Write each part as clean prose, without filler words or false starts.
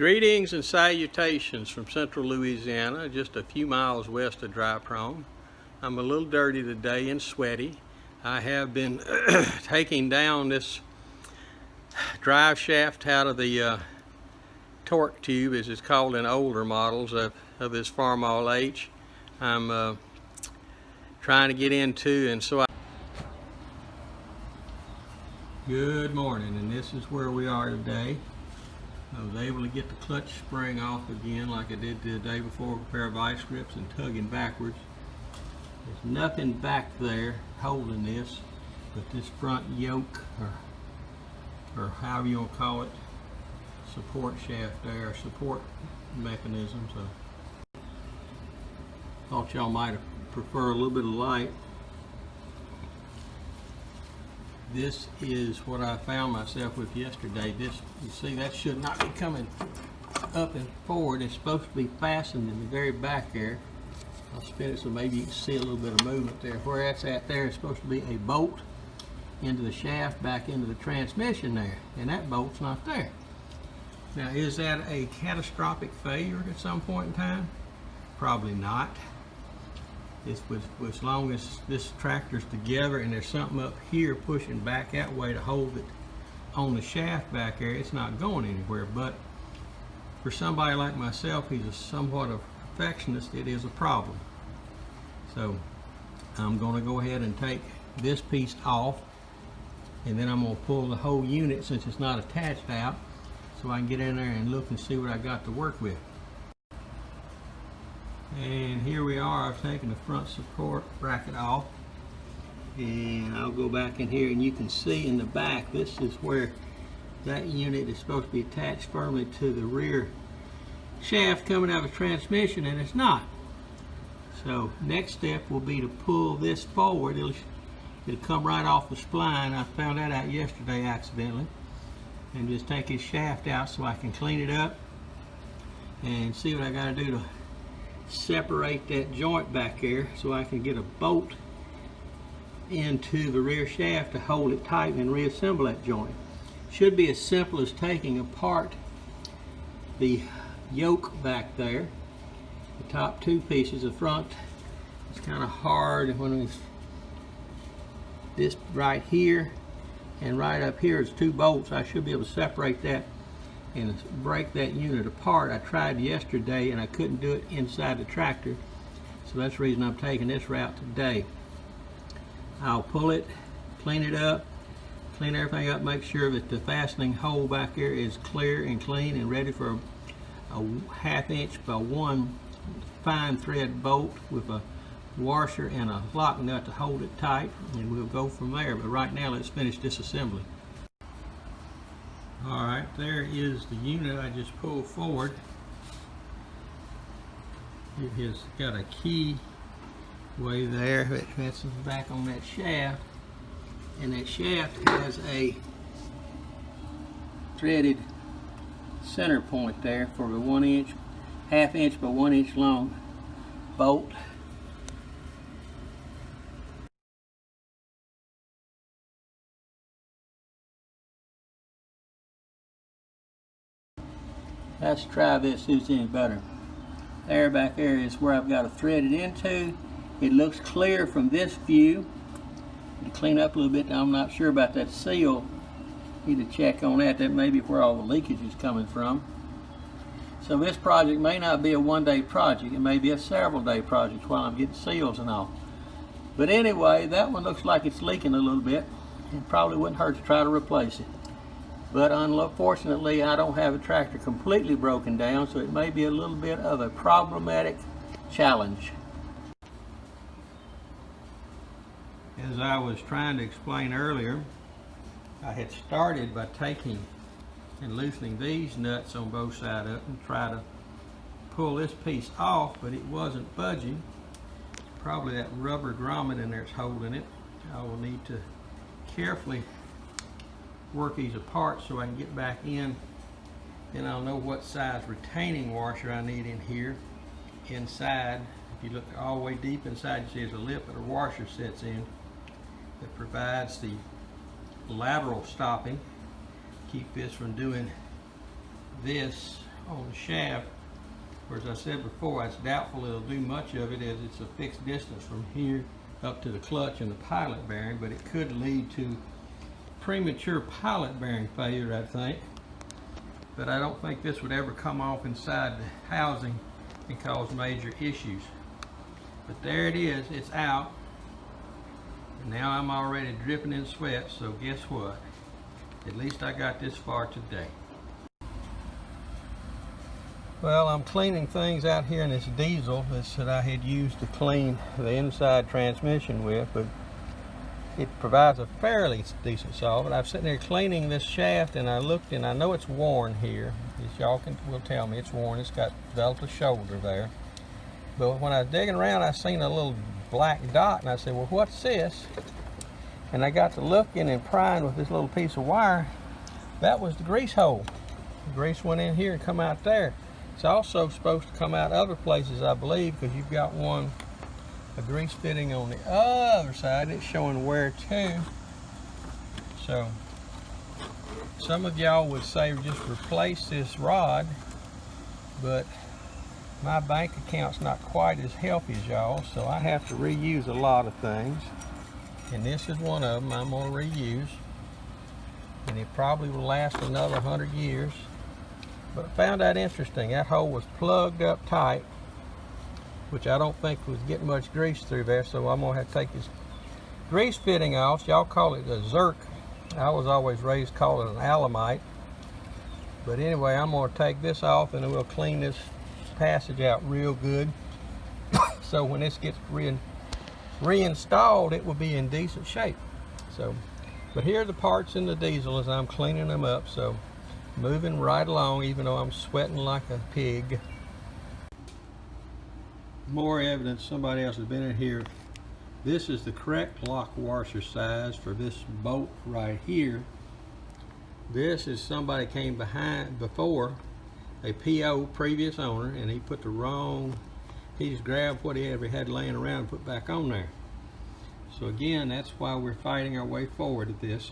Greetings and salutations from central Louisiana, just a few miles west of Dry Prong. I'm a little dirty today and sweaty. I have been taking down this drive shaft out of the torque tube, as it's called in older models of this Farmall H. I'm trying to get into, and so Good morning, and this is where we are today. I was able to get the clutch spring off again like I did the day before with a pair of vice grips and tugging backwards. There's nothing back there holding this but this front yoke, or however you want to call it, support shaft there, support mechanism. So thought y'all might prefer a little bit of light. This is what I found myself with yesterday. This, you see, that should not be coming up and forward. It's supposed to be fastened in the very back there. I'll spin it so maybe you can see a little bit of movement there. Where that's at there is supposed to be a bolt into the shaft, back into the transmission there, and that bolt's not there. Now, is that a catastrophic failure at some point in time? Probably not. As long as this tractor's together and there's something up here pushing back that way to hold it on the shaft back there, it's not going anywhere. But for somebody like myself, who's a somewhat of a perfectionist, it is a problem. So I'm going to go ahead and take this piece off, and then I'm going to pull the whole unit, since it's not attached, out, so I can get in there and look and see what I got to work with. And here we are. I've taken the front support bracket off, and I'll go back in here, and you can see in the back, this is where that unit is supposed to be attached firmly to the rear shaft coming out of the transmission, and it's not. So next step will be to pull this forward. It'll come right off the spline. I found that out yesterday accidentally, and just take his shaft out so I can clean it up and see what I got to do to separate that joint back there, so I can get a bolt into the rear shaft to hold it tight and reassemble that joint. Should be as simple as taking apart the yoke back there, the top two pieces. The front, it's kind of hard when it's this right here and right up here is two bolts. I should be able to separate that and break that unit apart. I tried yesterday and I couldn't do it inside the tractor, so that's the reason I'm taking this route today. I'll pull it, clean it up, clean everything up, make sure that the fastening hole back there is clear and clean and ready for a 1/2 inch by 1 fine thread bolt with a washer and a lock nut to hold it tight, and we'll go from there. But right now, let's finish disassembly. Alright, there is the unit I just pulled forward. It has got a key way there that fastens back on that shaft, and that shaft has a threaded center point there for the 1/2 inch by 1 inch long bolt. Let's try this, see if it's any better. There, back there is where I've got to thread it into. It looks clear from this view. To clean up a little bit, I'm not sure about that seal. Need to check on that. That may be where all the leakage is coming from. So this project may not be a one-day project. It may be a several-day project while I'm getting seals and all. But anyway, that one looks like it's leaking a little bit. It probably wouldn't hurt to try to replace it. But unfortunately, I don't have a tractor completely broken down, so it may be a little bit of a problematic challenge. As I was trying to explain earlier, I had started by taking and loosening these nuts on both sides up and try to pull this piece off, but it wasn't budging. Probably that rubber grommet in there is holding it. I will need to carefully work these apart so I can get back in, and I'll know what size retaining washer I need in here. Inside, if you look all the way deep inside, you see there's a lip that a washer sits in that provides the lateral stopping, keep this from doing this on the shaft, where, as I said before, it's doubtful it'll do much of it, as it's a fixed distance from here up to the clutch and the pilot bearing, but it could lead to premature pilot bearing failure, I think. But I don't think this would ever come off inside the housing and cause major issues. But there it is, it's out. And now I'm already dripping in sweat, so guess what? At least I got this far today. Well, I'm cleaning things out here in this diesel that I had used to clean the inside transmission with, but it provides a fairly decent solvent. I'm sitting there cleaning this shaft, and I looked, and I know it's worn here. As y'all will tell me, it's worn. It's got developed a shoulder there. But when I was digging around, I seen a little black dot, and I said, well, what's this? And I got to looking and prying with this little piece of wire. That was the grease hole. The grease went in here and come out there. It's also supposed to come out other places, I believe, because you've got a grease fitting on the other side. It's showing wear too. So some of y'all would say just replace this rod, but my bank account's not quite as healthy as y'all, so I have to reuse a lot of things, and this is one of them I'm going to reuse, and it probably will last another 100 years. But I found that interesting. That hole was plugged up tight, which I don't think was getting much grease through there, so I'm going to have to take this grease fitting off. Y'all call it a zerk. I was always raised calling it an alamite. But anyway, I'm going to take this off, and then we'll clean this passage out real good. So when this gets reinstalled, it will be in decent shape. So, but here are the parts in the diesel as I'm cleaning them up. So moving right along, even though I'm sweating like a pig. More evidence somebody else has been in here. This is the correct lock washer size for this bolt right here. This is somebody came before, a PO, previous owner, and he put the wrong, he just grabbed whatever he had laying around and put back on there. So again, that's why we're fighting our way forward at this,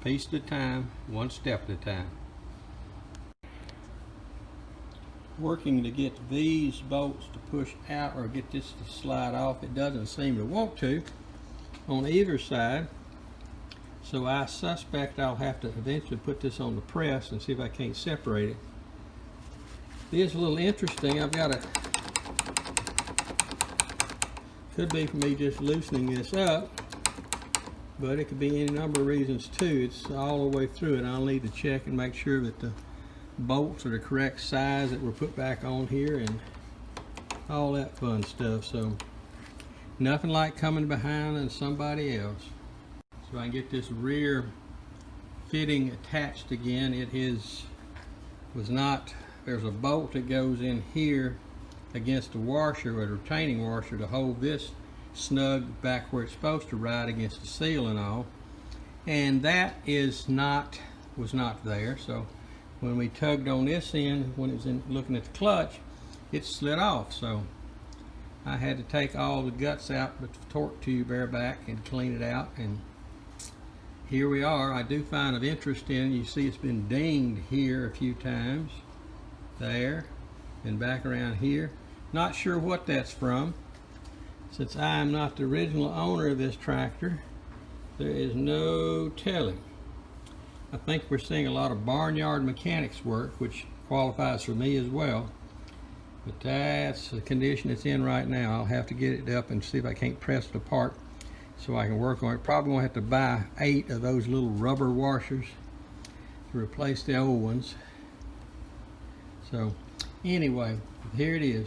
piece at a time, one step at a time. Working to get these bolts to push out or get this to slide off. It doesn't seem to want to on either side, so I suspect I'll have to eventually put this on the press and see if I can't separate it. It is a little interesting. I've got could be for me just loosening this up, but it could be any number of reasons too. It's all the way through it. I'll need to check and make sure that the bolts are the correct size that were put back on here and all that fun stuff. So nothing like coming behind on somebody else. So I can get this rear fitting attached again. There's a bolt that goes in here against the washer, or the retaining washer, to hold this snug back where it's supposed to ride against the seal and all, and that was not there. So when we tugged on this end, when it was looking at the clutch, it slid off. So I had to take all the guts out with the torque tube back and clean it out, and here we are. I do find of interest in, you see it's been dinged here a few times, there, and back around here. Not sure what that's from. Since I am not the original owner of this tractor, there is no telling. I think we're seeing a lot of barnyard mechanics work, which qualifies for me as well. But that's the condition it's in right now. I'll have to get it up and see if I can't press it apart so I can work on it. Probably gonna have to buy 8 of those little rubber washers to replace the old ones. So anyway, here it is.